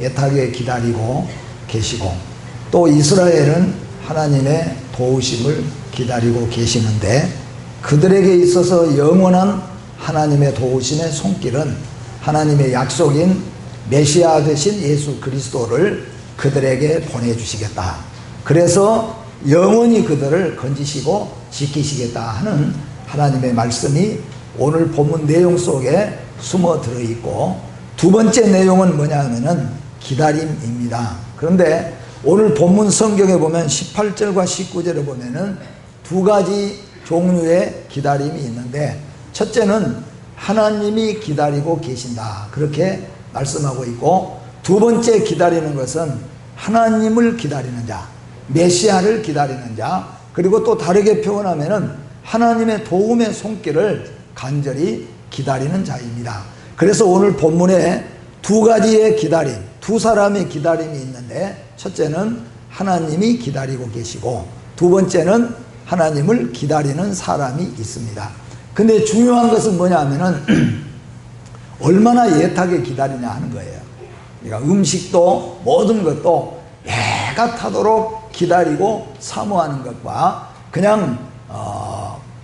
애타게 기다리고 계시고, 또 이스라엘은 하나님의 도우심을 기다리고 계시는데, 그들에게 있어서 영원한 하나님의 도우심의 손길은 하나님의 약속인 메시아 되신 예수 그리스도를 그들에게 보내주시겠다. 그래서 영원히 그들을 건지시고 지키시겠다 하는 하나님의 말씀이 오늘 본문 내용 속에 숨어 들어있고, 두 번째 내용은 뭐냐 하면은 기다림입니다. 그런데 오늘 본문 성경에 보면 18절과 19절에 보면은 두 가지 종류의 기다림이 있는데, 첫째는 하나님이 기다리고 계신다, 그렇게 말씀하고 있고, 두 번째 기다리는 것은 하나님을 기다리는 자, 메시아를 기다리는 자, 그리고 또 다르게 표현하면은 하나님의 도움의 손길을 간절히 기다리는 자입니다. 그래서 오늘 본문에 두 가지의 기다림, 두 사람의 기다림이 있는데, 첫째는 하나님이 기다리고 계시고, 두 번째는 하나님을 기다리는 사람이 있습니다. 근데 중요한 것은 뭐냐 하면은 얼마나 애타게 기다리냐 하는 거예요. 그러니까 음식도 모든 것도 애가 타도록 기다리고 사모하는 것과 그냥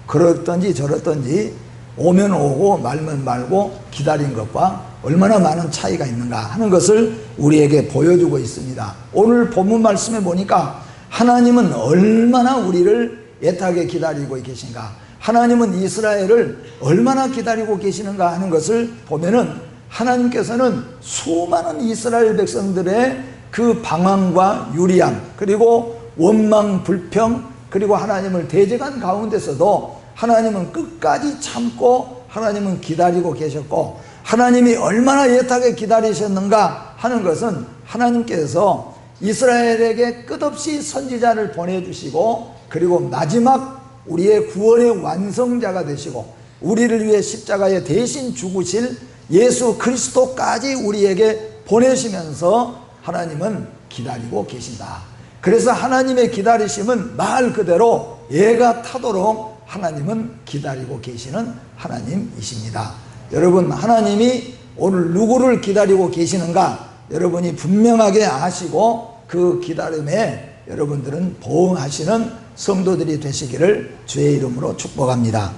그렇든지 저렇든지 오면 오고 말면 말고 기다린 것과 얼마나 많은 차이가 있는가 하는 것을 우리에게 보여주고 있습니다. 오늘 본문 말씀에 보니까 하나님은 얼마나 우리를 애타게 기다리고 계신가, 하나님은 이스라엘을 얼마나 기다리고 계시는가 하는 것을 보면은, 하나님께서는 수많은 이스라엘 백성들의 그 방황과 유리함, 그리고 원망 불평, 그리고 하나님을 대적한 가운데서도 하나님은 끝까지 참고 하나님은 기다리고 계셨고, 하나님이 얼마나 애타게 기다리셨는가 하는 것은 하나님께서 이스라엘에게 끝없이 선지자를 보내주시고, 그리고 마지막 우리의 구원의 완성자가 되시고 우리를 위해 십자가에 대신 죽으실 예수 그리스도까지 우리에게 보내시면서 하나님은 기다리고 계신다. 그래서 하나님의 기다리심은 말 그대로 애가 타도록 하나님은 기다리고 계시는 하나님이십니다. 여러분, 하나님이 오늘 누구를 기다리고 계시는가 여러분이 분명하게 아시고, 그 기다림에 여러분들은 보응하시는 성도들이 되시기를 주의 이름으로 축복합니다.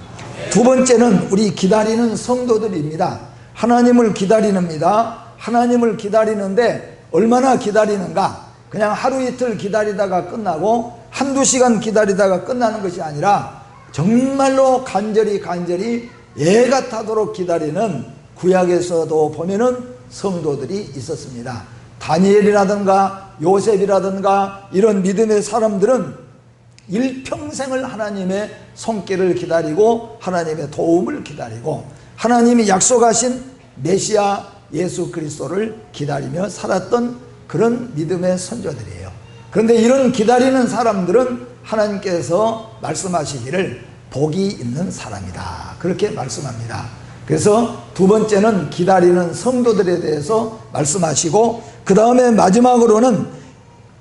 두 번째는 우리 기다리는 성도들입니다. 하나님을 기다리는입니다. 하나님을 기다리는데 얼마나 기다리는가? 그냥 하루 이틀 기다리다가 끝나고 한두 시간 기다리다가 끝나는 것이 아니라 정말로 간절히 애가 타도록 기다리는, 구약에서도 보면은 성도들이 있었습니다. 다니엘이라든가 요셉이라든가 이런 믿음의 사람들은 일평생을 하나님의 손길을 기다리고 하나님의 도움을 기다리고 하나님이 약속하신 메시아 예수 그리스도를 기다리며 살았던 그런 믿음의 선조들이에요. 그런데 이런 기다리는 사람들은 하나님께서 말씀하시기를 복이 있는 사람이다, 그렇게 말씀합니다. 그래서 두 번째는 기다리는 성도들에 대해서 말씀하시고, 그 다음에 마지막으로는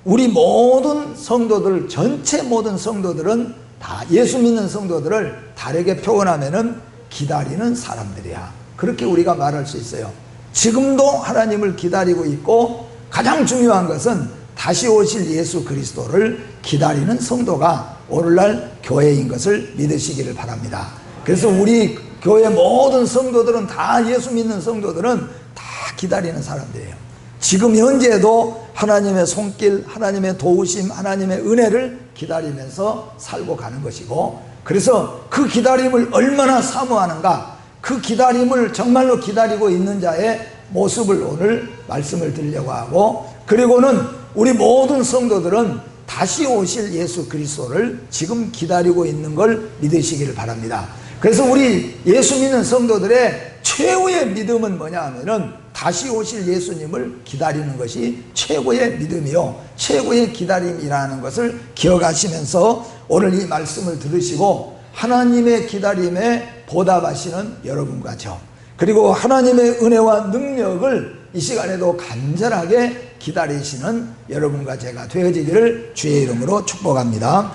우리 모든 성도들, 전체 모든 성도들은 다, 예수 믿는 성도들을 다르게 표현하면은 기다리는 사람들이야, 그렇게 우리가 말할 수 있어요. 지금도 하나님을 기다리고 있고, 가장 중요한 것은 다시 오실 예수 그리스도를 기다리는 성도가 오늘날 교회인 것을 믿으시기를 바랍니다. 그래서 우리 교회 모든 성도들은, 다 예수 믿는 성도들은 다 기다리는 사람들이에요. 지금 현재도 하나님의 손길, 하나님의 도우심, 하나님의 은혜를 기다리면서 살고 가는 것이고, 그래서 그 기다림을 얼마나 사모하는가, 그 기다림을 정말로 기다리고 있는 자의 모습을 오늘 말씀을 드리려고 하고, 그리고는 우리 모든 성도들은 다시 오실 예수 그리스도를 지금 기다리고 있는 걸 믿으시기를 바랍니다. 그래서 우리 예수 믿는 성도들의 최후의 믿음은 뭐냐 하면은 다시 오실 예수님을 기다리는 것이 최고의 믿음이요, 최고의 기다림이라는 것을 기억하시면서 오늘 이 말씀을 들으시고 하나님의 기다림에 보답하시는 여러분과 저, 그리고 하나님의 은혜와 능력을 이 시간에도 간절하게 기다리시는 여러분과 제가 되어지기를 주의 이름으로 축복합니다.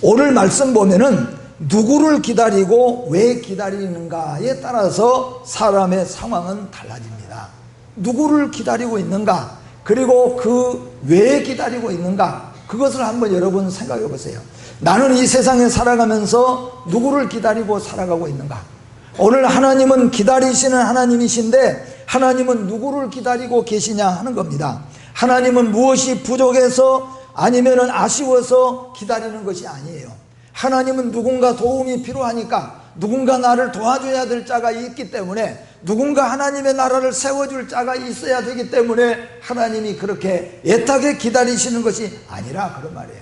오늘 말씀 보면은 누구를 기다리고 왜 기다리는가에 따라서 사람의 상황은 달라집니다. 누구를 기다리고 있는가, 그리고 그 왜 기다리고 있는가, 그것을 한번 여러분 생각해 보세요. 나는 이 세상에 살아가면서 누구를 기다리고 살아가고 있는가? 오늘 하나님은 기다리시는 하나님이신데 하나님은 누구를 기다리고 계시냐 하는 겁니다. 하나님은 무엇이 부족해서 아니면은 아쉬워서 기다리는 것이 아니에요. 하나님은 누군가 도움이 필요하니까, 누군가 나를 도와줘야 될 자가 있기 때문에, 누군가 하나님의 나라를 세워줄 자가 있어야 되기 때문에 하나님이 그렇게 애타게 기다리시는 것이 아니라 그런 말이에요.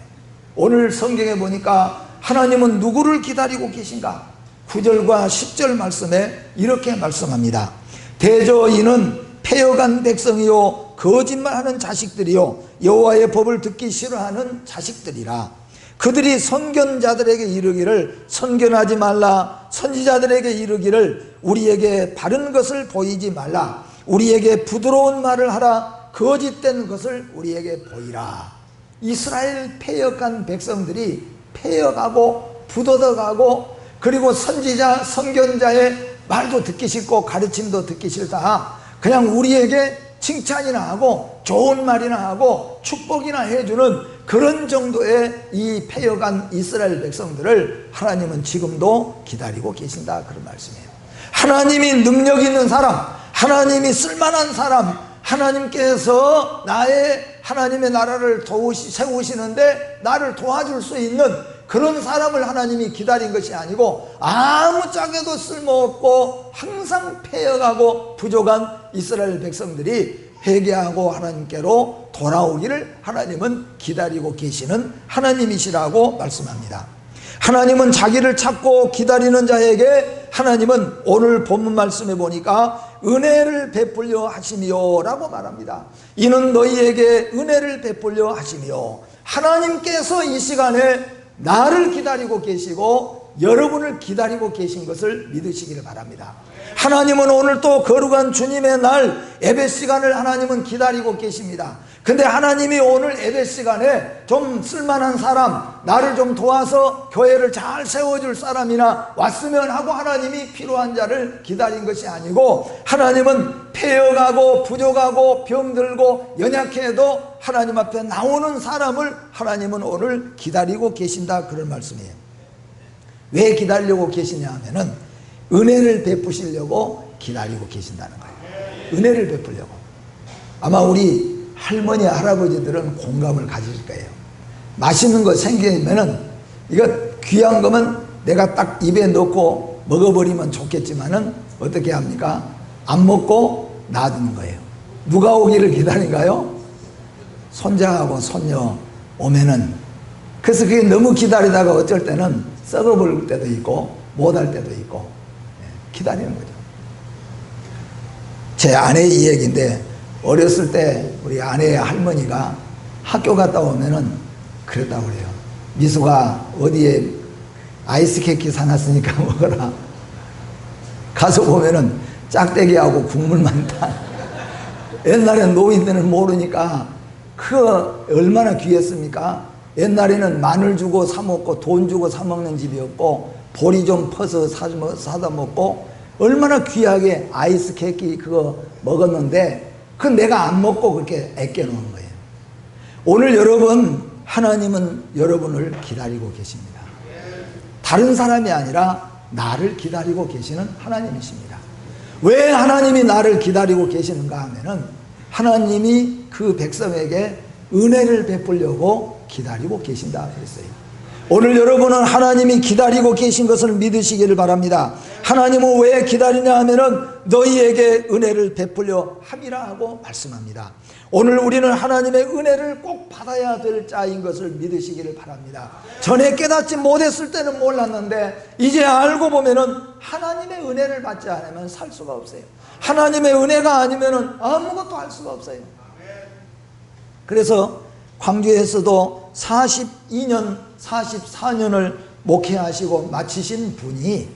오늘 성경에 보니까 하나님은 누구를 기다리고 계신가? 9절과 10절 말씀에 이렇게 말씀합니다. 대저 이는 패여간 백성이요 거짓말하는 자식들이요 여호와의 법을 듣기 싫어하는 자식들이라. 그들이 선견자들에게 이르기를 선견하지 말라, 선지자들에게 이르기를 우리에게 바른 것을 보이지 말라, 우리에게 부드러운 말을 하라, 거짓된 것을 우리에게 보이라. 이스라엘 패역한 백성들이 패역하고 부도덕하고, 그리고 선지자 선견자의 말도 듣기 싫고 가르침도 듣기 싫다, 그냥 우리에게 칭찬이나 하고 좋은 말이나 하고 축복이나 해주는 그런 정도의 이 패역한 이스라엘 백성들을 하나님은 지금도 기다리고 계신다, 그런 말씀이에요. 하나님이 능력 있는 사람, 하나님이 쓸만한 사람, 하나님께서 나의 하나님의 나라를 세우시는데 나를 도와줄 수 있는 그런 사람을 하나님이 기다린 것이 아니고, 아무짝에도 쓸모없고 항상 패역하고 부족한 이스라엘 백성들이 회개하고 하나님께로 돌아오기를 하나님은 기다리고 계시는 하나님이시라고 말씀합니다. 하나님은 자기를 찾고 기다리는 자에게 하나님은 오늘 본문 말씀에 보니까 은혜를 베풀려 하시며 라고 말합니다. 이는 너희에게 은혜를 베풀려 하시며, 하나님께서 이 시간에 나를 기다리고 계시고 여러분을 기다리고 계신 것을 믿으시기를 바랍니다. 하나님은 오늘 또 거룩한 주님의 날 예배 시간을 하나님은 기다리고 계십니다. 근데 하나님이 오늘 예배 시간에 좀 쓸만한 사람, 나를 좀 도와서 교회를 잘 세워줄 사람이나 왔으면 하고 하나님이 필요한 자를 기다린 것이 아니고, 하나님은 패역하고 부족하고 병들고 연약해도 하나님 앞에 나오는 사람을 하나님은 오늘 기다리고 계신다, 그런 말씀이에요. 왜 기다리려고 계시냐 하면은 은혜를 베푸시려고 기다리고 계신다는 거예요. 은혜를 베푸려고. 아마 우리 할머니 할아버지들은 공감을 가질 거예요. 맛있는 거 생기면은 이거 귀한 거면 내가 딱 입에 넣고 먹어버리면 좋겠지만은 어떻게 합니까? 안 먹고 놔두는 거예요. 누가 오기를 기다린가요? 손자하고 손녀 오면은. 그래서 그게 너무 기다리다가 어쩔 때는 썩어버릴 때도 있고 못할 때도 있고 기다리는 거죠. 제 아내 이 얘기인데, 어렸을 때 우리 아내의 할머니가 학교 갔다 오면은 그랬다고 그래요. 미수가 어디에 아이스케이크 사놨으니까 먹어라. 가서 보면은 짝대기하고 국물만 타. 옛날엔 노인들은 모르니까 그거 얼마나 귀했습니까? 옛날에는 마늘 주고 사 먹고 돈 주고 사 먹는 집이었고, 보리 좀 퍼서 사다 먹고 얼마나 귀하게 아이스케이크 그거 먹었는데, 그 내가 안 먹고 그렇게 아껴놓은 거예요. 오늘 여러분, 하나님은 여러분을 기다리고 계십니다. 다른 사람이 아니라 나를 기다리고 계시는 하나님이십니다. 왜 하나님이 나를 기다리고 계시는가 하면은 하나님이 그 백성에게 은혜를 베풀려고 기다리고 계신다 그랬어요. 오늘 여러분은 하나님이 기다리고 계신 것을 믿으시기를 바랍니다. 하나님은 왜 기다리냐 하면은 너희에게 은혜를 베풀려 함이라 하고 말씀합니다. 오늘 우리는 하나님의 은혜를 꼭 받아야 될 자인 것을 믿으시기를 바랍니다. 전에 깨닫지 못했을 때는 몰랐는데 이제 알고 보면은 하나님의 은혜를 받지 않으면 살 수가 없어요. 하나님의 은혜가 아니면은 아무것도 할 수가 없어요. 그래서 광주에서도 42년 44년을 목회하시고 마치신 분이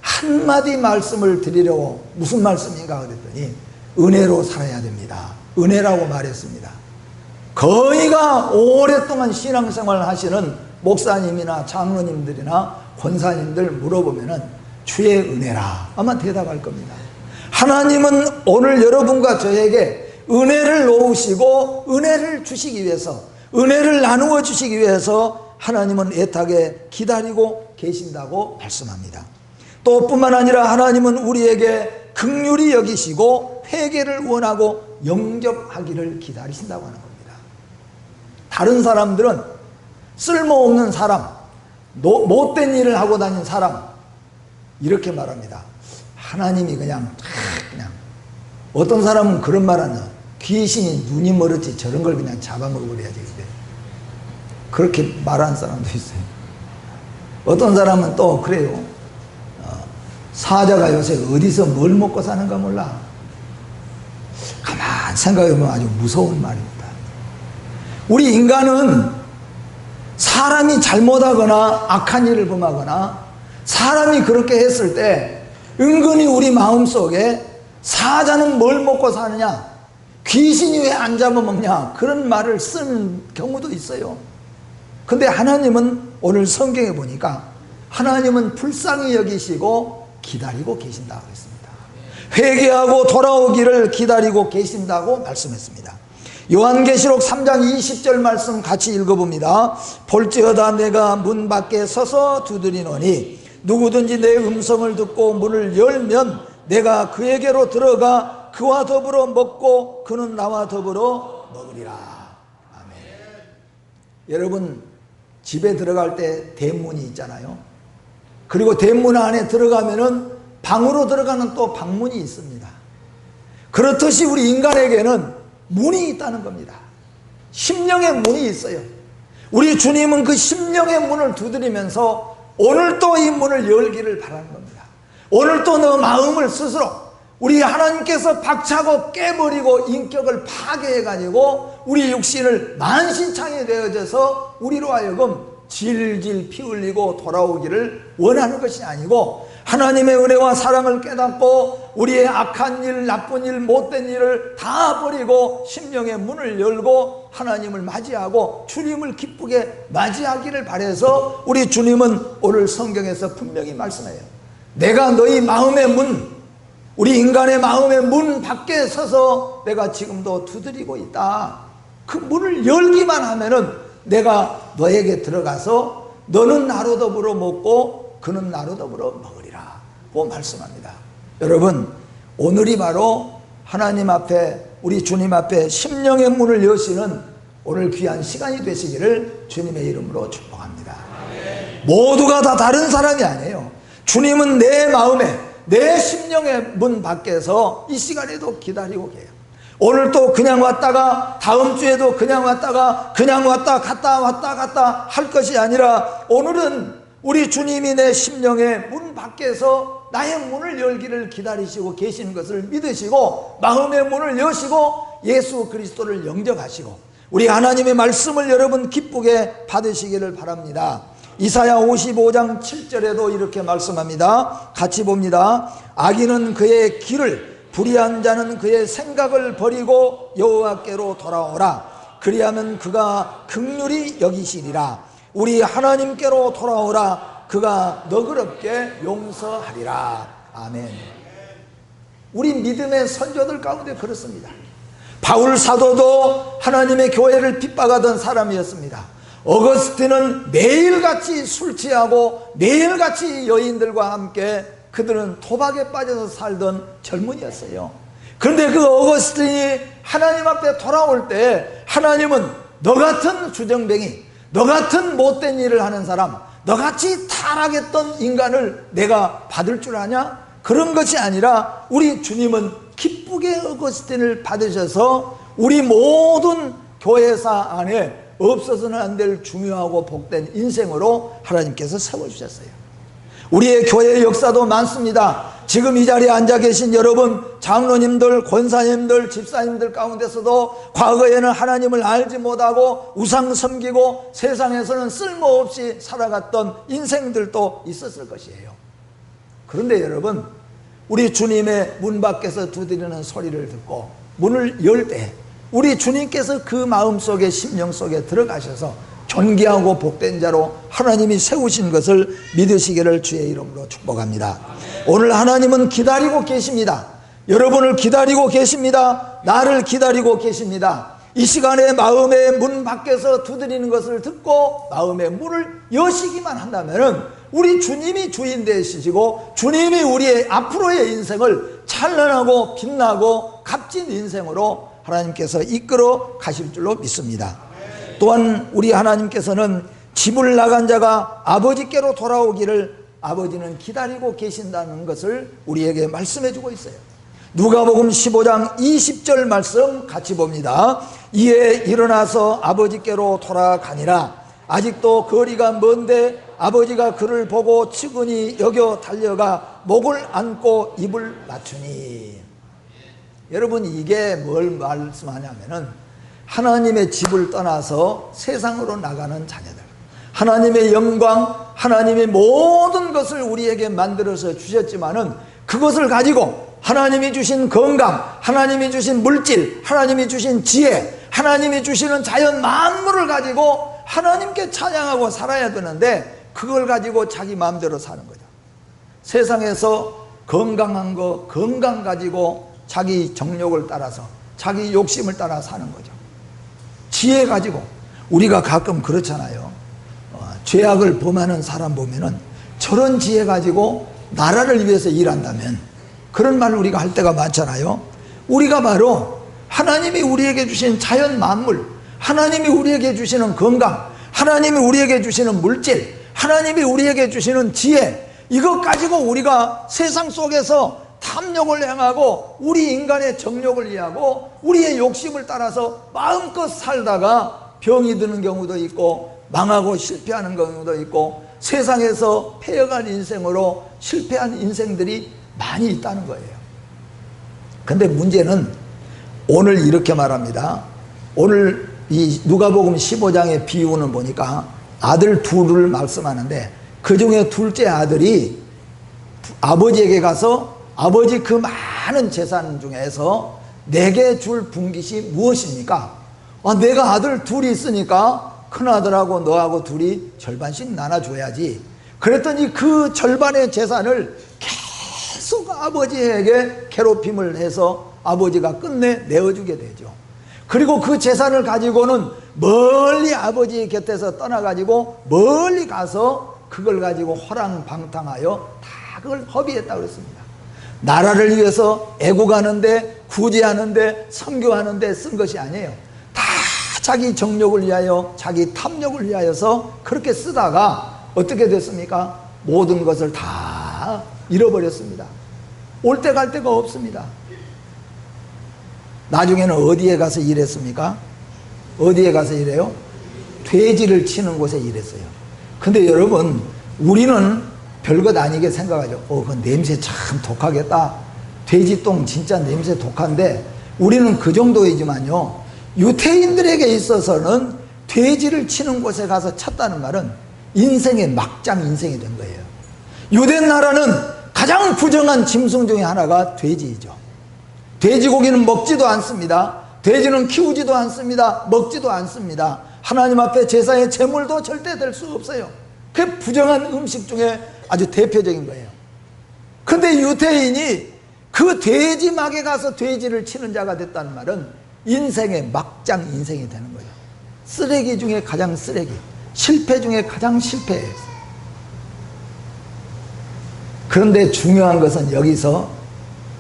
한마디 말씀을 드리려고, 무슨 말씀인가 그랬더니 은혜로 살아야 됩니다, 은혜라고 말했습니다. 거의가 오랫동안 신앙생활 하시는 목사님이나 장로님들이나 권사님들 물어보면은 주의 은혜라 아마 대답할 겁니다. 하나님은 오늘 여러분과 저에게 은혜를 놓으시고 은혜를 주시기 위해서, 은혜를 나누어 주시기 위해서 하나님은 애타게 기다리고 계신다고 말씀합니다. 또 뿐만 아니라 하나님은 우리에게 긍휼히 여기시고 회개를 원하고 영접하기를 기다리신다고 하는 겁니다. 다른 사람들은 쓸모없는 사람, 못된 일을 하고 다니는 사람, 이렇게 말합니다. 하나님이 그냥 어떤 사람은 그런 말 하냐, 귀신이 눈이 멀었지 저런 걸 그냥 잡아먹어버려야지. 그렇게 말하는 사람도 있어요. 어떤 사람은 또 그래요. 사자가 요새 어디서 뭘 먹고 사는가 몰라. 가만 생각해보면 아주 무서운 말입니다. 우리 인간은 사람이 잘못하거나 악한 일을 범하거나 사람이 그렇게 했을 때 은근히 우리 마음속에 사자는 뭘 먹고 사느냐, 귀신이 왜 안 잡아먹냐, 그런 말을 쓰는 경우도 있어요. 근데 하나님은 오늘 성경에 보니까 하나님은 불쌍히 여기시고 기다리고 계신다고 했습니다. 회개하고 돌아오기를 기다리고 계신다고 말씀했습니다. 요한계시록 3장 20절 말씀 같이 읽어봅니다. 볼지어다 내가 문 밖에 서서 두드리노니 누구든지 내 음성을 듣고 문을 열면 내가 그에게로 들어가 그와 더불어 먹고 그는 나와 더불어 먹으리라. 아멘. 여러분, 집에 들어갈 때 대문이 있잖아요. 그리고 대문 안에 들어가면은 방으로 들어가는 또 방문이 있습니다. 그렇듯이 우리 인간에게는 문이 있다는 겁니다. 심령의 문이 있어요. 우리 주님은 그 심령의 문을 두드리면서 오늘 또 이 문을 열기를 바라는 겁니다. 오늘 또 너 마음을 스스로 우리 하나님께서 박차고 깨버리고 인격을 파괴해가지고 우리 육신을 만신창이 되어져서 우리로 하여금 질질 피 흘리고 돌아오기를 원하는 것이 아니고 하나님의 은혜와 사랑을 깨닫고 우리의 악한 일, 나쁜 일, 못된 일을 다 버리고 심령의 문을 열고 하나님을 맞이하고 주님을 기쁘게 맞이하기를 바라서 우리 주님은 오늘 성경에서 분명히 말씀해요. 내가 너희 마음의 문, 우리 인간의 마음의 문 밖에 서서 내가 지금도 두드리고 있다. 그 문을 열기만 하면은 내가 너에게 들어가서 너는 나로 더불어 먹고 그는 나로 더불어 먹으리라 고 말씀합니다. 여러분, 오늘이 바로 하나님 앞에, 우리 주님 앞에 심령의 문을 여시는 오늘 귀한 시간이 되시기를 주님의 이름으로 축복합니다. 모두가 다 다른 사람이 아니에요. 주님은 내 마음에, 내 심령의 문 밖에서 이 시간에도 기다리고 계세요. 오늘 또 그냥 왔다가 다음 주에도 그냥 왔다가 그냥 왔다 갔다 왔다 갔다 할 것이 아니라 오늘은 우리 주님이 내 심령의 문 밖에서 나의 문을 열기를 기다리시고 계시는 것을 믿으시고 마음의 문을 여시고 예수 그리스도를 영접하시고 우리 하나님의 말씀을 여러분 기쁘게 받으시기를 바랍니다. 이사야 55장 7절에도 이렇게 말씀합니다. 같이 봅니다. 악인은 그의 길을, 불의한 자는 그의 생각을 버리고 여호와께로 돌아오라. 그리하면 그가 긍휼히 여기시리라. 우리 하나님께로 돌아오라. 그가 너그럽게 용서하리라. 아멘. 우리 믿음의 선조들 가운데 그렇습니다. 바울 사도도 하나님의 교회를 핍박하던 사람이었습니다. 어거스틴은 매일같이 술 취하고 매일같이 여인들과 함께 그들은 도박에 빠져서 살던 젊은이였어요. 그런데 그 어거스틴이 하나님 앞에 돌아올 때 하나님은 너 같은 주정뱅이, 너 같은 못된 일을 하는 사람, 너같이 타락했던 인간을 내가 받을 줄 아냐? 그런 것이 아니라 우리 주님은 기쁘게 어거스틴을 받으셔서 우리 모든 교회사 안에 없어서는 안 될 중요하고 복된 인생으로 하나님께서 세워주셨어요. 우리의 교회 역사도 많습니다. 지금 이 자리에 앉아 계신 여러분, 장로님들, 권사님들, 집사님들 가운데서도 과거에는 하나님을 알지 못하고 우상 섬기고 세상에서는 쓸모없이 살아갔던 인생들도 있었을 것이에요. 그런데 여러분, 우리 주님의 문 밖에서 두드리는 소리를 듣고 문을 열 때 우리 주님께서 그 마음속에 심령 속에 들어가셔서 존귀하고 복된 자로 하나님이 세우신 것을 믿으시기를 주의 이름으로 축복합니다. 오늘 하나님은 기다리고 계십니다. 여러분을 기다리고 계십니다. 나를 기다리고 계십니다. 이 시간에 마음의 문 밖에서 두드리는 것을 듣고 마음의 문을 여시기만 한다면 우리 주님이 주인 되시고 주님이 우리의 앞으로의 인생을 찬란하고 빛나고 값진 인생으로 하나님께서 이끌어 가실 줄로 믿습니다. 또한 우리 하나님께서는 집을 나간 자가 아버지께로 돌아오기를 아버지는 기다리고 계신다는 것을 우리에게 말씀해 주고 있어요. 누가복음 15장 20절 말씀 같이 봅니다. 이에 일어나서 아버지께로 돌아가니라. 아직도 거리가 먼데 아버지가 그를 보고 측은히 여겨 달려가 목을 안고 입을 맞추니. 여러분, 이게 뭘 말씀하냐면은 하나님의 집을 떠나서 세상으로 나가는 자녀들, 하나님의 영광, 하나님의 모든 것을 우리에게 만들어서 주셨지만은 그것을 가지고 하나님이 주신 건강, 하나님이 주신 물질, 하나님이 주신 지혜, 하나님이 주시는 자연 만물을 가지고 하나님께 찬양하고 살아야 되는데 그걸 가지고 자기 마음대로 사는 거죠. 세상에서 건강한 거, 건강 가지고 자기 정욕을 따라서 자기 욕심을 따라 사는 거죠. 지혜 가지고, 우리가 가끔 그렇잖아요. 죄악을 범하는 사람 보면은 저런 지혜 가지고 나라를 위해서 일한다면, 그런 말을 우리가 할 때가 많잖아요. 우리가 바로 하나님이 우리에게 주신 자연 만물, 하나님이 우리에게 주시는 건강, 하나님이 우리에게 주시는 물질, 하나님이 우리에게 주시는 지혜, 이것 가지고 우리가 세상 속에서 탐욕을 행하고 우리 인간의 정욕을 위하고 우리의 욕심을 따라서 마음껏 살다가 병이 드는 경우도 있고 망하고 실패하는 경우도 있고 세상에서 패여간 인생으로 실패한 인생들이 많이 있다는 거예요. 근데 문제는 오늘 이렇게 말합니다. 오늘 이 누가복음 15장의 비유는 보니까 아들 둘을 말씀하는데 그 중에 둘째 아들이 아버지에게 가서 아버지 그 많은 재산 중에서 내게 줄 분깃이 무엇입니까? 내가 아들 둘이 있으니까 큰아들하고 너하고 둘이 절반씩 나눠줘야지. 그랬더니 그 절반의 재산을 계속 아버지에게 괴롭힘을 해서 아버지가 끝내 내어주게 되죠. 그리고 그 재산을 가지고는 멀리 아버지 곁에서 떠나가지고 멀리 가서 그걸 가지고 호랑방탕하여 다 그걸 허비했다고 그랬습니다. 나라를 위해서 애국하는데 구제하는데 선교하는데 쓴 것이 아니에요. 다 자기 정욕을 위하여 자기 탐욕을 위하여서 그렇게 쓰다가 어떻게 됐습니까? 모든 것을 다 잃어버렸습니다. 올 때 갈 데가 없습니다. 나중에는 어디에 가서 일했습니까? 어디에 가서 일해요? 돼지를 치는 곳에 일했어요. 근데 여러분, 우리는 별것 아니게 생각하죠. 그 냄새 참 독하겠다. 돼지똥 진짜 냄새 독한데, 우리는 그 정도이지만요, 유태인들에게 있어서는 돼지를 치는 곳에 가서 쳤다는 말은 인생의 막장 인생이 된 거예요. 유대 나라는 가장 부정한 짐승 중에 하나가 돼지이죠. 돼지고기는 먹지도 않습니다. 돼지는 키우지도 않습니다. 먹지도 않습니다. 하나님 앞에 제사의 제물도 절대 될 수 없어요. 그게 부정한 음식 중에 아주 대표적인 거예요. 근데 유태인이 그 돼지막에 가서 돼지를 치는 자가 됐다는 말은 인생의 막장 인생이 되는 거예요. 쓰레기 중에 가장 쓰레기, 실패 중에 가장 실패예요. 그런데 중요한 것은 여기서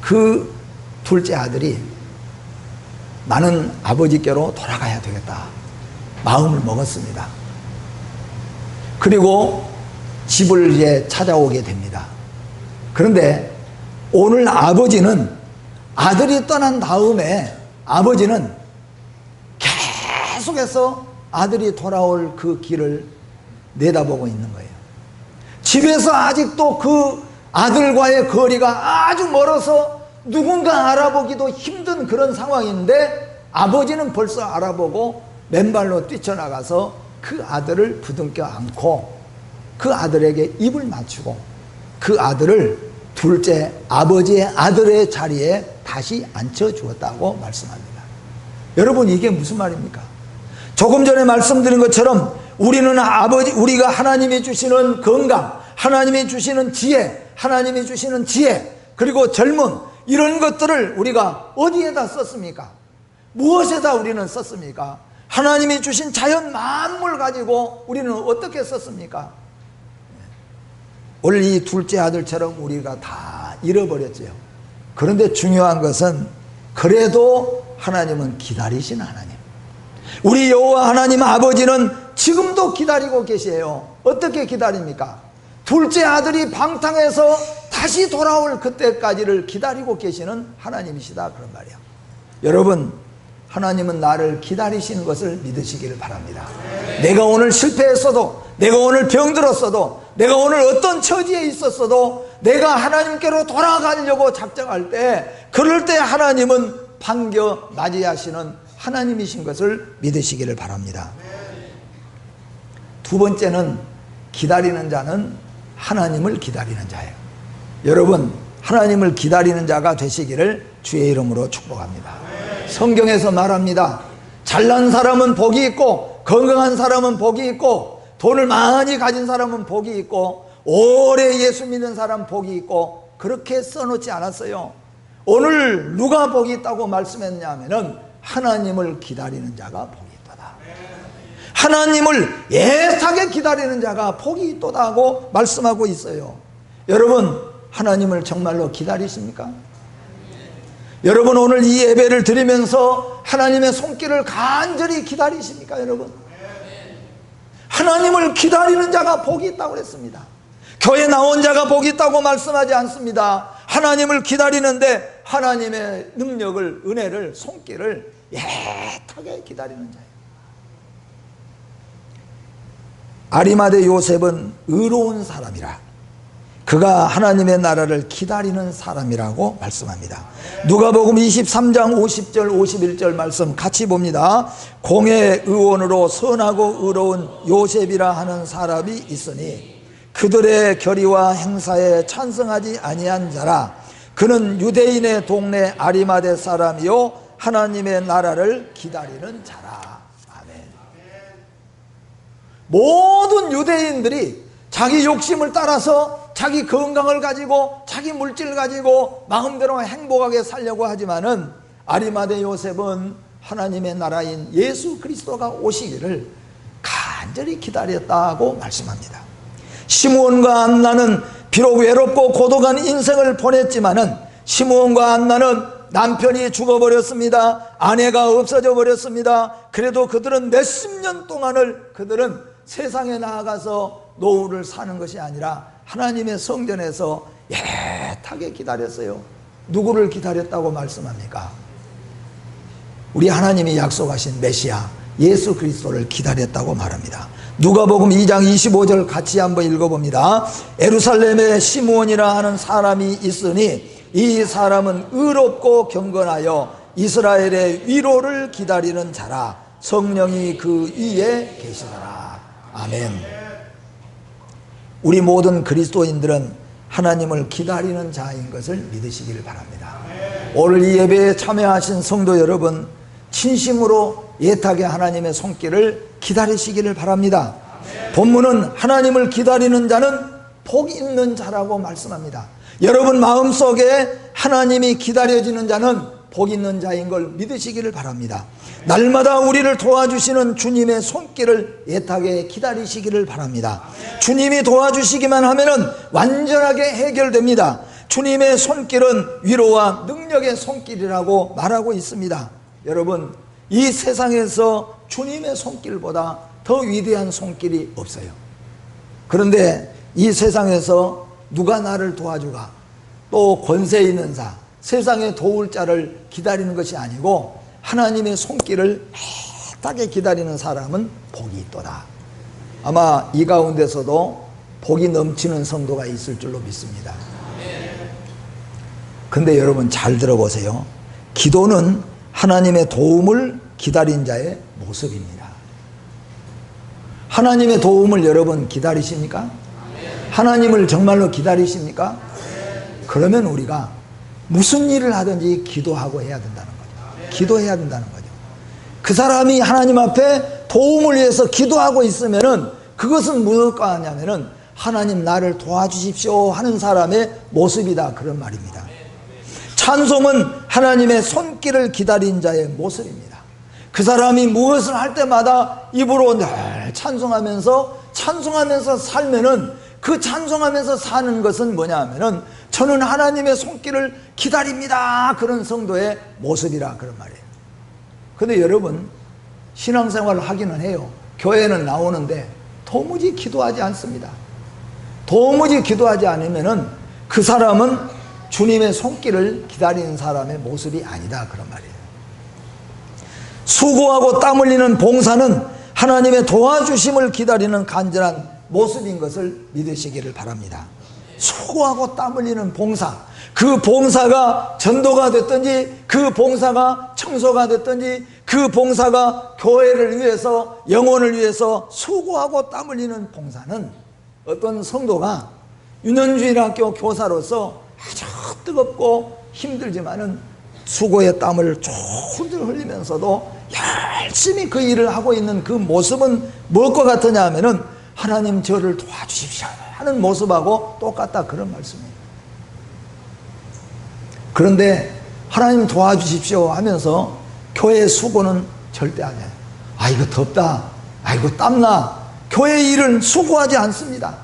그 둘째 아들이 나는 아버지께로 돌아가야 되겠다 마음을 먹었습니다. 그리고 집을 이제 찾아오게 됩니다. 그런데 오늘 아버지는 아들이 떠난 다음에 아버지는 계속해서 아들이 돌아올 그 길을 내다보고 있는 거예요. 집에서 아직도 그 아들과의 거리가 아주 멀어서 누군가 알아보기도 힘든 그런 상황인데 아버지는 벌써 알아보고 맨발로 뛰쳐나가서 그 아들을 부둥켜 안고 그 아들에게 입을 맞추고 그 아들을 둘째 아버지의 아들의 자리에 다시 앉혀주었다고 말씀합니다. 여러분, 이게 무슨 말입니까? 조금 전에 말씀드린 것처럼 우리가 하나님이 주시는 건강, 하나님이 주시는 지혜, 하나님이 주시는 지혜, 그리고 젊음, 이런 것들을 우리가 어디에다 썼습니까? 무엇에다 우리는 썼습니까? 하나님이 주신 자연 만물 가지고 우리는 어떻게 썼습니까? 오늘 이 둘째 아들처럼 우리가 다 잃어버렸죠. 그런데 중요한 것은 그래도 하나님은 기다리신 하나님, 우리 여호와 하나님 아버지는 지금도 기다리고 계세요. 어떻게 기다립니까? 둘째 아들이 방탕해서 다시 돌아올 그때까지를 기다리고 계시는 하나님이시다, 그런 말이에요. 여러분, 하나님은 나를 기다리시는 것을 믿으시기를 바랍니다. 내가 오늘 실패했어도, 내가 오늘 병들었어도, 내가 오늘 어떤 처지에 있었어도 내가 하나님께로 돌아가려고 작정할 때, 그럴 때 하나님은 반겨 맞이하시는 하나님이신 것을 믿으시기를 바랍니다. 두 번째는 기다리는 자는 하나님을 기다리는 자예요. 여러분, 하나님을 기다리는 자가 되시기를 주의 이름으로 축복합니다. 성경에서 말합니다. 잘난 사람은 복이 있고, 건강한 사람은 복이 있고, 돈을 많이 가진 사람은 복이 있고, 오래 예수 믿는 사람 복이 있고, 그렇게 써놓지 않았어요. 오늘 누가 복이 있다고 말씀했냐면은 하나님을 기다리는 자가 복이 있도다. 하나님을 애타게 기다리는 자가 복이 있도다고 말씀하고 있어요. 여러분, 하나님을 정말로 기다리십니까? 여러분, 오늘 이 예배를 드리면서 하나님의 손길을 간절히 기다리십니까, 여러분? 하나님을 기다리는 자가 복이 있다고 그랬습니다. 교회 나온 자가 복이 있다고 말씀하지 않습니다. 하나님을 기다리는데 하나님의 능력을, 은혜를, 손길을 애타게 기다리는 자예요. 아리마대 요셉은 의로운 사람이라, 그가 하나님의 나라를 기다리는 사람이라고 말씀합니다. 누가복음 23장 50절 51절 말씀 같이 봅니다. 공의 의원으로 선하고 의로운 요셉이라 하는 사람이 있으니 그들의 결의와 행사에 찬성하지 아니한 자라. 그는 유대인의 동네 아리마대 사람이요 하나님의 나라를 기다리는 자라. 아멘. 모든 유대인들이 자기 욕심을 따라서 자기 건강을 가지고 자기 물질을 가지고 마음대로 행복하게 살려고 하지만은 아리마대 요셉은 하나님의 나라인 예수 그리스도가 오시기를 간절히 기다렸다고 말씀합니다. 시므온과 안나는 비록 외롭고 고독한 인생을 보냈지만은 시므온과 안나는 남편이 죽어버렸습니다. 아내가 없어져 버렸습니다. 그래도 그들은 몇십 년 동안을 그들은 세상에 나아가서 노후를 사는 것이 아니라 하나님의 성전에서 애타게 기다렸어요. 누구를 기다렸다고 말씀합니까? 우리 하나님이 약속하신 메시아 예수 그리스도를 기다렸다고 말합니다. 누가복음 2장 25절 같이 한번 읽어봅니다. 에루살렘에 시므온이라 하는 사람이 있으니 이 사람은 의롭고 경건하여 이스라엘의 위로를 기다리는 자라. 성령이 그 위에 계시더라. 아멘. 우리 모든 그리스도인들은 하나님을 기다리는 자인 것을 믿으시기를 바랍니다. 오늘 이 예배에 참여하신 성도 여러분, 진심으로 애타게 하나님의 손길을 기다리시기를 바랍니다. 본문은 하나님을 기다리는 자는 복 있는 자라고 말씀합니다. 여러분 마음속에 하나님이 기다려지는 자는 복 있는 자인 걸 믿으시기를 바랍니다. 날마다 우리를 도와주시는 주님의 손길을 애타게 기다리시기를 바랍니다. 주님이 도와주시기만 하면은 완전하게 해결됩니다. 주님의 손길은 위로와 능력의 손길이라고 말하고 있습니다. 여러분, 이 세상에서 주님의 손길보다 더 위대한 손길이 없어요. 그런데 이 세상에서 누가 나를 도와주가, 또 권세 있는 자, 세상에 도울 자를 기다리는 것이 아니고 하나님의 손길을 애타게 기다리는 사람은 복이 있도다. 아마 이 가운데서도 복이 넘치는 성도가 있을 줄로 믿습니다. 근데 여러분 잘 들어보세요. 기도는 하나님의 도움을 기다린 자의 모습입니다. 하나님의 도움을 여러분 기다리십니까? 하나님을 정말로 기다리십니까? 그러면 우리가 무슨 일을 하든지 기도하고 해야 된다는 거죠. 기도해야 된다는 거죠. 그 사람이 하나님 앞에 도움을 위해서 기도하고 있으면은 그것은 무엇과 하냐면은 하나님 나를 도와주십시오 하는 사람의 모습이다, 그런 말입니다. 찬송은 하나님의 손길을 기다린 자의 모습입니다. 그 사람이 무엇을 할 때마다 입으로 늘 찬송하면서 살면은, 그 찬송하면서 사는 것은 뭐냐 하면은 저는 하나님의 손길을 기다립니다, 그런 성도의 모습이라, 그런 말이에요. 근데 여러분, 신앙생활을 하기는 해요. 교회는 나오는데 도무지 기도하지 않습니다. 도무지 기도하지 않으면은 그 사람은 주님의 손길을 기다리는 사람의 모습이 아니다, 그런 말이에요. 수고하고 땀 흘리는 봉사는 하나님의 도와주심을 기다리는 간절한 모습인 것을 믿으시기를 바랍니다. 수고하고 땀 흘리는 봉사, 그 봉사가 전도가 됐든지, 그 봉사가 청소가 됐든지, 그 봉사가 교회를 위해서, 영혼을 위해서 수고하고 땀 흘리는 봉사는 어떤 성도가 유년주일학교 교사로서 아주 뜨겁고 힘들지만은 수고의 땀을 졸졸 흘리면서도 열심히 그 일을 하고 있는 그 모습은 무엇과 같으냐 하면은 하나님 저를 도와주십시오 하는 모습하고 똑같다, 그런 말씀이에요. 그런데 하나님 도와주십시오 하면서 교회 수고는 절대 안 해요. 아이고 덥다, 아이고 땀나. 교회 일은 수고하지 않습니다.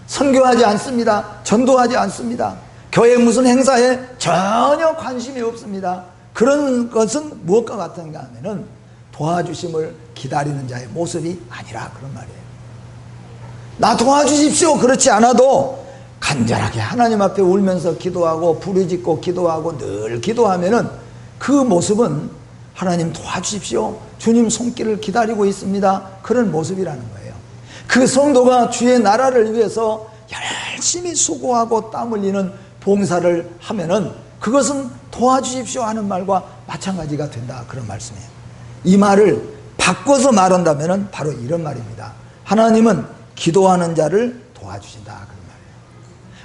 선교하지 않습니다. 전도하지 않습니다. 교회 무슨 행사에 전혀 관심이 없습니다. 그런 것은 무엇과 같은가 하면은 도와주심을 기다리는 자의 모습이 아니라, 그런 말이에요. 나 도와주십시오 그렇지 않아도 간절하게 하나님 앞에 울면서 기도하고 부르짖고 기도하고 늘 기도하면은 그 모습은 하나님 도와주십시오, 주님 손길을 기다리고 있습니다, 그런 모습이라는 거예요. 그 성도가 주의 나라를 위해서 열심히 수고하고 땀 흘리는 봉사를 하면은 그것은 도와주십시오 하는 말과 마찬가지가 된다, 그런 말씀이에요. 이 말을 바꿔서 말한다면은 바로 이런 말입니다. 하나님은 기도하는 자를 도와주신다, 그런 말이에요.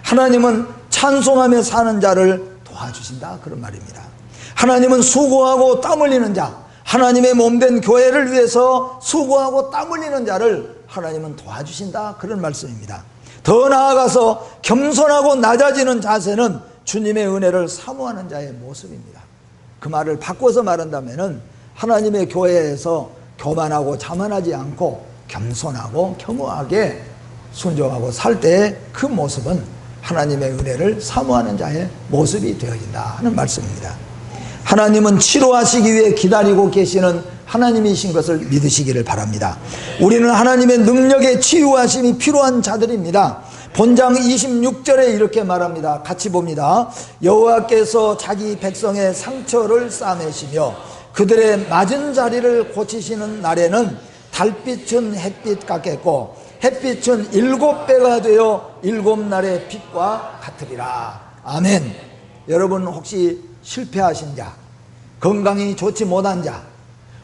하나님은 찬송하며 사는 자를 도와주신다, 그런 말입니다. 하나님은 수고하고 땀 흘리는 자, 하나님의 몸된 교회를 위해서 수고하고 땀 흘리는 자를 하나님은 도와주신다, 그런 말씀입니다. 더 나아가서 겸손하고 낮아지는 자세는 주님의 은혜를 사모하는 자의 모습입니다. 그 말을 바꿔서 말한다면은 하나님의 교회에서 교만하고 자만하지 않고 겸손하고 겸허하게 순종하고 살 때의 그 모습은 하나님의 은혜를 사모하는 자의 모습이 되어진다 하는 말씀입니다. 하나님은 치료하시기 위해 기다리고 계시는 하나님이신 것을 믿으시기를 바랍니다. 우리는 하나님의 능력의 치유하심이 필요한 자들입니다. 본장 26절에 이렇게 말합니다. 같이 봅니다. 여호와께서 자기 백성의 상처를 싸매시며 그들의 맞은 자리를 고치시는 날에는 달빛은 햇빛 같겠고 햇빛은 7배가 되어 7날의 빛과 같으리라. 아멘. 여러분 혹시 실패하신 자, 건강이 좋지 못한 자,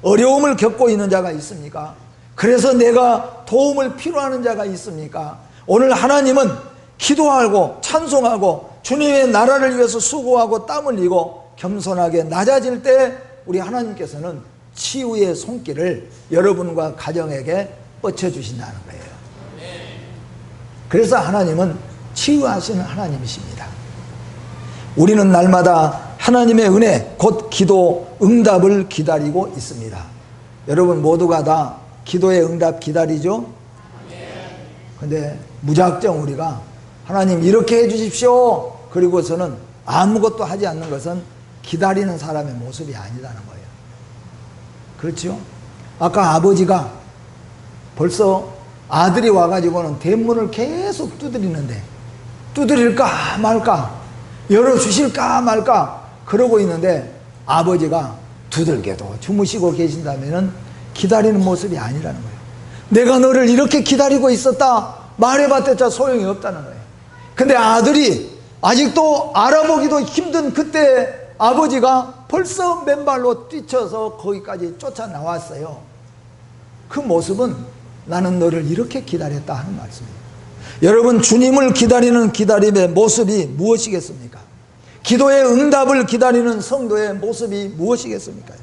어려움을 겪고 있는 자가 있습니까? 그래서 내가 도움을 필요하는 자가 있습니까? 오늘 하나님은 기도하고 찬송하고 주님의 나라를 위해서 수고하고 땀 흘리고 겸손하게 낮아질 때 우리 하나님께서는 치유의 손길을 여러분과 가정에게 뻗쳐주신다는 거예요. 그래서 하나님은 치유하시는 하나님이십니다. 우리는 날마다 하나님의 은혜 곧 기도 응답을 기다리고 있습니다. 여러분 모두가 다 기도의 응답 기다리죠? 근데 무작정 우리가 하나님 이렇게 해주십시오 그리고서는 아무것도 하지 않는 것은 기다리는 사람의 모습이 아니라는 거예요. 그렇죠? 아까 아버지가 벌써 아들이 와가지고는 대문을 계속 두드리는데 두드릴까 말까 열어주실까 말까 그러고 있는데 아버지가 두들겨도 주무시고 계신다면 기다리는 모습이 아니라는 거예요. 내가 너를 이렇게 기다리고 있었다 말해봤자 소용이 없다는 거예요. 근데 아들이 아직도 알아보기도 힘든 그때 아버지가 벌써 맨발로 뛰쳐서 거기까지 쫓아 나왔어요. 그 모습은 나는 너를 이렇게 기다렸다 하는 말씀이에요. 여러분 주님을 기다리는 기다림의 모습이 무엇이겠습니까? 기도의 응답을 기다리는 성도의 모습이 무엇이겠습니까?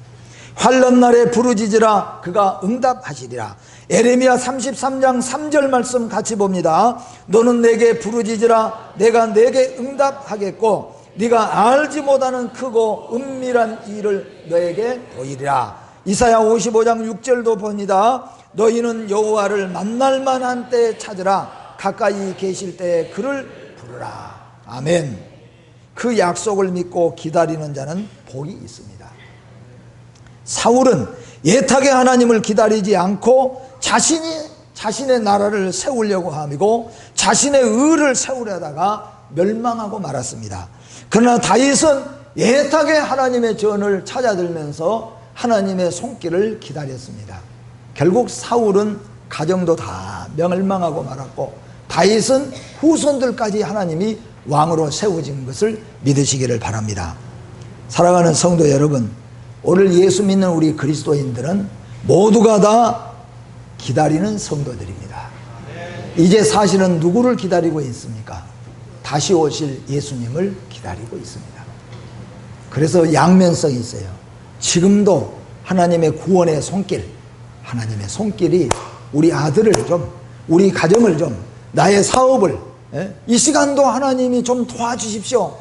환난날에 부르짖으라 그가 응답하시리라. 에레미야 33장 3절 말씀 같이 봅니다. 너는 내게 부르짖으라 내가 내게 응답하겠고 네가 알지 못하는 크고 은밀한 일을 너에게 보이리라. 이사야 55장 6절도 봅니다. 너희는 여호와를 만날 만한 때에 찾으라. 가까이 계실 때에 그를 부르라. 아멘. 그 약속을 믿고 기다리는 자는 복이 있습니다. 사울은 애타게 하나님을 기다리지 않고 자신의 나라를 세우려고 하고 자신의 의를 세우려다가 멸망하고 말았습니다. 그러나 다윗은 애타게 하나님의 전을 찾아들면서 하나님의 손길을 기다렸습니다. 결국 사울은 가정도 다 멸망하고 말았고 다윗은 후손들까지 하나님이 왕으로 세워진 것을 믿으시기를 바랍니다. 사랑하는 성도 여러분, 오늘 예수 믿는 우리 그리스도인들은 모두가 다 기다리는 성도들입니다. 이제 사실은 누구를 기다리고 있습니까? 다시 오실 예수님을 기다리고 있습니다. 그래서 양면성이 있어요. 지금도 하나님의 구원의 손길, 하나님의 손길이 우리 아들을 좀, 우리 가정을 좀, 나의 사업을, 이 시간도 하나님이 좀 도와주십시오.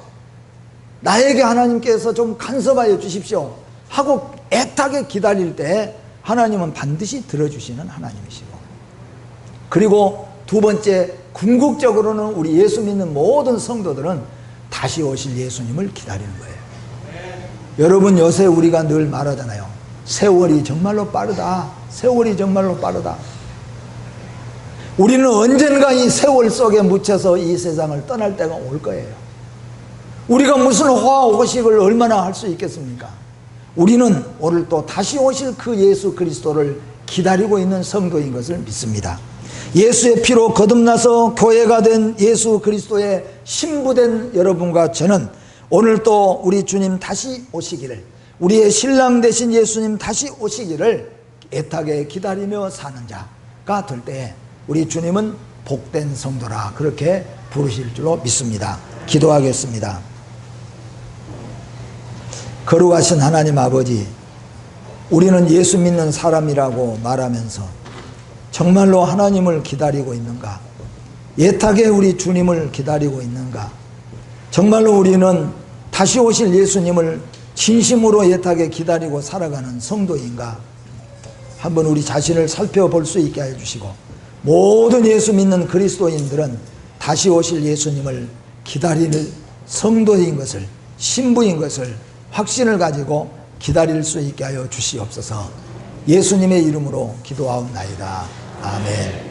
나에게 하나님께서 좀 간섭하여 주십시오 하고 애타게 기다릴 때 하나님은 반드시 들어주시는 하나님이시고, 그리고 두 번째, 궁극적으로는 우리 예수 믿는 모든 성도들은 다시 오실 예수님을 기다리는 거예요. 여러분, 요새 우리가 늘 말하잖아요. 세월이 정말로 빠르다. 세월이 정말로 빠르다. 우리는 언젠가 이 세월 속에 묻혀서 이 세상을 떠날 때가 올 거예요. 우리가 무슨 호화호식을 얼마나 할 수 있겠습니까? 우리는 오늘 또 다시 오실 그 예수 그리스도를 기다리고 있는 성도인 것을 믿습니다. 예수의 피로 거듭나서 교회가 된 예수 그리스도의 신부된 여러분과 저는 오늘 또 우리 주님 다시 오시기를, 우리의 신랑 되신 예수님 다시 오시기를 애타게 기다리며 사는 자가 될 때에 우리 주님은 복된 성도라 그렇게 부르실 줄로 믿습니다. 기도하겠습니다. 거룩하신 하나님 아버지, 우리는 예수 믿는 사람이라고 말하면서 정말로 하나님을 기다리고 있는가? 애타게 우리 주님을 기다리고 있는가? 정말로 우리는 다시 오실 예수님을 진심으로 애타게 기다리고 살아가는 성도인가? 한번 우리 자신을 살펴볼 수 있게 해주시고, 모든 예수 믿는 그리스도인들은 다시 오실 예수님을 기다리는 성도인 것을, 신부인 것을 확신을 가지고 기다릴 수 있게 하여 주시옵소서. 예수님의 이름으로 기도하옵나이다. 아멘.